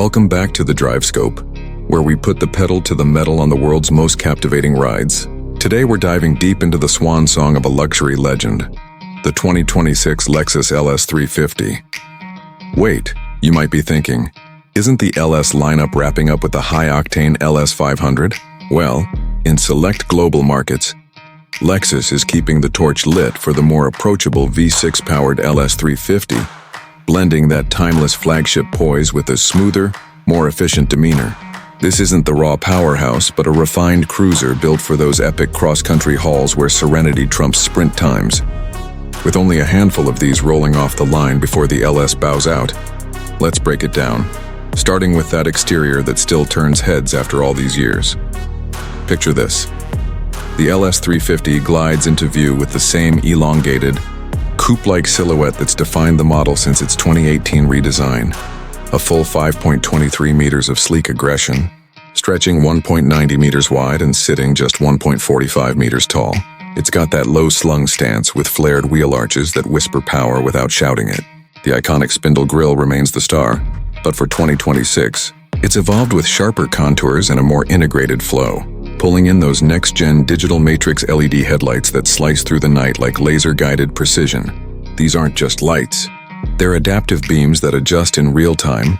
Welcome back to the Drive Scope, where we put the pedal to the metal on the world's most captivating rides. Today we're diving deep into the swan song of a luxury legend, the 2026 Lexus LS 350. Wait, you might be thinking, isn't the LS lineup wrapping up with the high-octane LS 500? Well, in select global markets, Lexus is keeping the torch lit for the more approachable V6-powered LS 350, blending that timeless flagship poise with a smoother, more efficient demeanor. This isn't the raw powerhouse, but a refined cruiser built for those epic cross-country hauls where serenity trumps sprint times. With only a handful of these rolling off the line before the LS bows out, let's break it down, starting with that exterior that still turns heads after all these years. Picture this. The LS 350 glides into view with the same elongated, coupe-like silhouette that's defined the model since its 2018 redesign. A full 5.23 meters of sleek aggression, stretching 1.90 meters wide and sitting just 1.45 meters tall. It's got that low-slung stance with flared wheel arches that whisper power without shouting it. The iconic spindle grille remains the star, but for 2026, it's evolved with sharper contours and a more integrated flow, pulling in those next-gen digital matrix LED headlights that slice through the night like laser-guided precision. These aren't just lights. They're adaptive beams that adjust in real time,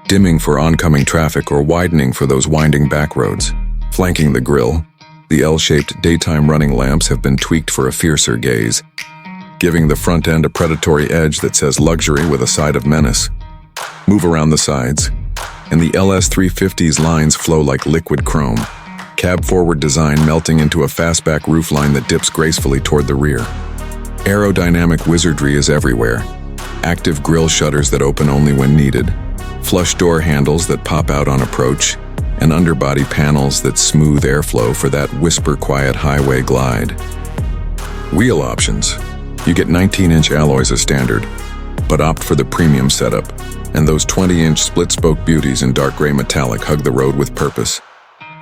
dimming for oncoming traffic or widening for those winding back roads. Flanking the grille, the L-shaped daytime running lamps have been tweaked for a fiercer gaze, giving the front end a predatory edge that says luxury with a side of menace. Move around the sides, and the LS 350's lines flow like liquid chrome, cab-forward design melting into a fastback roofline that dips gracefully toward the rear. Aerodynamic wizardry is everywhere. Active grille shutters that open only when needed, flush door handles that pop out on approach, and underbody panels that smooth airflow for that whisper-quiet highway glide. Wheel options. You get 19-inch alloys as standard, but opt for the premium setup, and those 20-inch split-spoke beauties in dark gray metallic hug the road with purpose.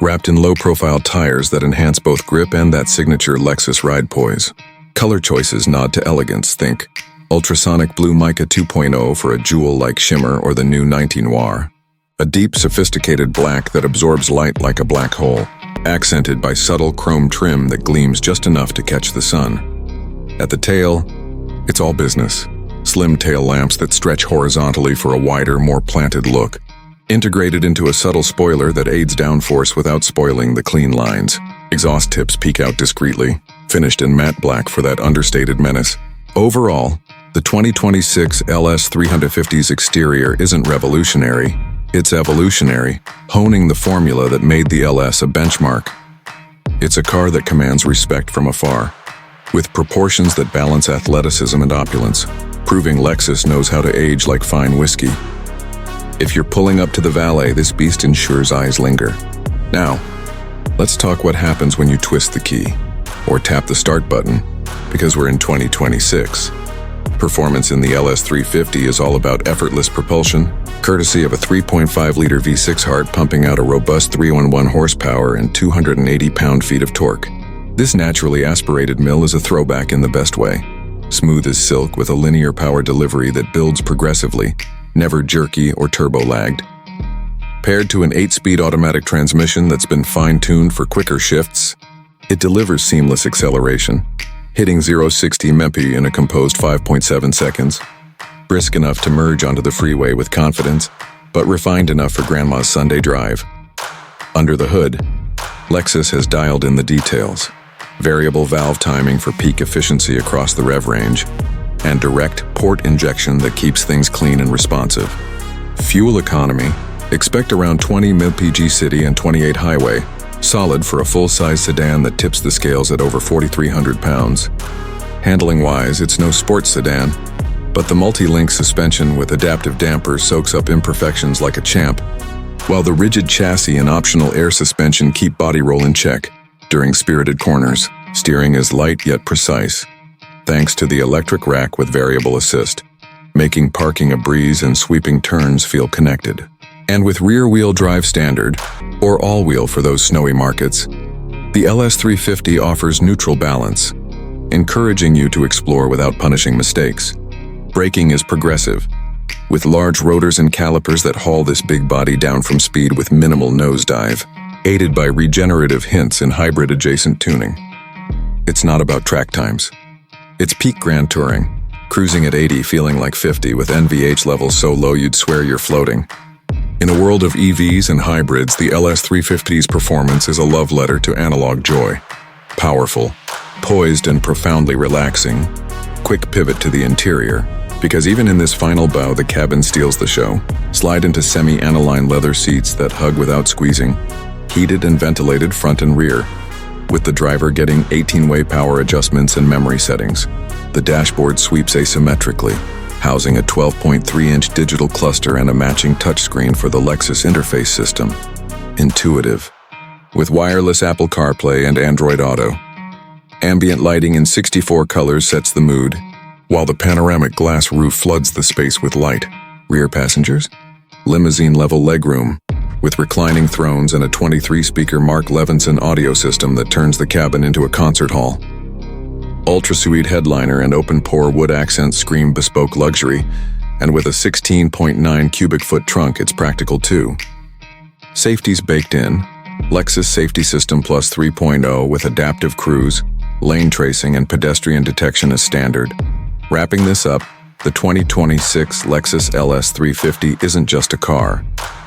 Wrapped in low-profile tires that enhance both grip and that signature Lexus ride poise. Color choices nod to elegance, think ultrasonic blue mica 2.0 for a jewel-like shimmer or the new 19 Noir. A deep, sophisticated black that absorbs light like a black hole, accented by subtle chrome trim that gleams just enough to catch the sun. At the tail, it's all business. Slim tail lamps that stretch horizontally for a wider, more planted look, integrated into a subtle spoiler that aids downforce without spoiling the clean lines. Exhaust tips peek out discreetly, finished in matte black for that understated menace. Overall, the 2026 LS 350's exterior isn't revolutionary, it's evolutionary, honing the formula that made the LS a benchmark. It's a car that commands respect from afar, with proportions that balance athleticism and opulence, proving Lexus knows how to age like fine whiskey. If you're pulling up to the valet, this beast ensures eyes linger. Now, let's talk what happens when you twist the key, or tap the start button, because we're in 2026. Performance in the LS 350 is all about effortless propulsion, courtesy of a 3.5-liter V6 heart pumping out a robust 311 horsepower and 280 pound-feet of torque. This naturally aspirated mill is a throwback in the best way. Smooth as silk with a linear power delivery that builds progressively, never jerky or turbo-lagged. Paired to an 8-speed automatic transmission that's been fine-tuned for quicker shifts, it delivers seamless acceleration, hitting 0-60 mph in a composed 5.7 seconds. Brisk enough to merge onto the freeway with confidence, but refined enough for grandma's Sunday drive. Under the hood, Lexus has dialed in the details. Variable valve timing for peak efficiency across the rev range, and direct port injection that keeps things clean and responsive. Fuel economy, expect around 20 mpg city and 28 highway, solid for a full-size sedan that tips the scales at over 4,300 pounds. Handling-wise, it's no sports sedan, but the multi-link suspension with adaptive dampers soaks up imperfections like a champ, while the rigid chassis and optional air suspension keep body roll in check during spirited corners. Steering is light yet precise, thanks to the electric rack with variable assist, making parking a breeze and sweeping turns feel connected. And with rear-wheel drive standard, or all-wheel for those snowy markets, the LS 350 offers neutral balance, encouraging you to explore without punishing mistakes. Braking is progressive, with large rotors and calipers that haul this big body down from speed with minimal nosedive, aided by regenerative hints in hybrid-adjacent tuning. It's not about track times. It's peak grand touring, cruising at 80 feeling like 50 with NVH levels so low you'd swear you're floating. In a world of EVs and hybrids, the LS350's performance is a love letter to analog joy. Powerful, poised and profoundly relaxing. Quick pivot to the interior, because even in this final bow the cabin steals the show. Slide into semi-aniline leather seats that hug without squeezing. Heated and ventilated front and rear, with the driver getting 18-way power adjustments and memory settings. The dashboard sweeps asymmetrically, housing a 12.3-inch digital cluster and a matching touchscreen for the Lexus interface system. Intuitive, with wireless Apple CarPlay and Android Auto. Ambient lighting in 64 colors sets the mood, while the panoramic glass roof floods the space with light. Rear passengers? Limousine-level legroom, with reclining thrones and a 23-speaker Mark Levinson audio system that turns the cabin into a concert hall. Ultra-suite headliner and open-pore wood accents scream bespoke luxury, and with a 16.9 cubic foot trunk, it's practical too. Safety's baked in. Lexus Safety System Plus 3.0 with adaptive cruise, lane tracing, and pedestrian detection as standard. Wrapping this up, the 2026 Lexus LS 350 isn't just a car.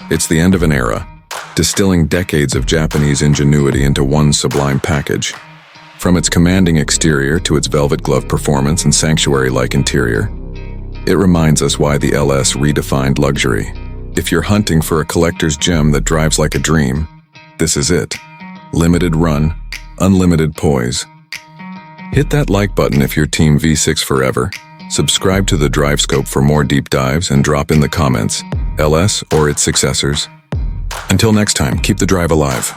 It's the end of an era, distilling decades of Japanese ingenuity into one sublime package. From its commanding exterior to its velvet glove performance and sanctuary-like interior, it reminds us why the LS redefined luxury. If you're hunting for a collector's gem that drives like a dream, this is it. Limited run, unlimited poise. Hit that like button if you're Team V6 forever. Subscribe to the Drive Scope for more deep dives and drop in the comments, LS or its successors. Until next time, keep the drive alive.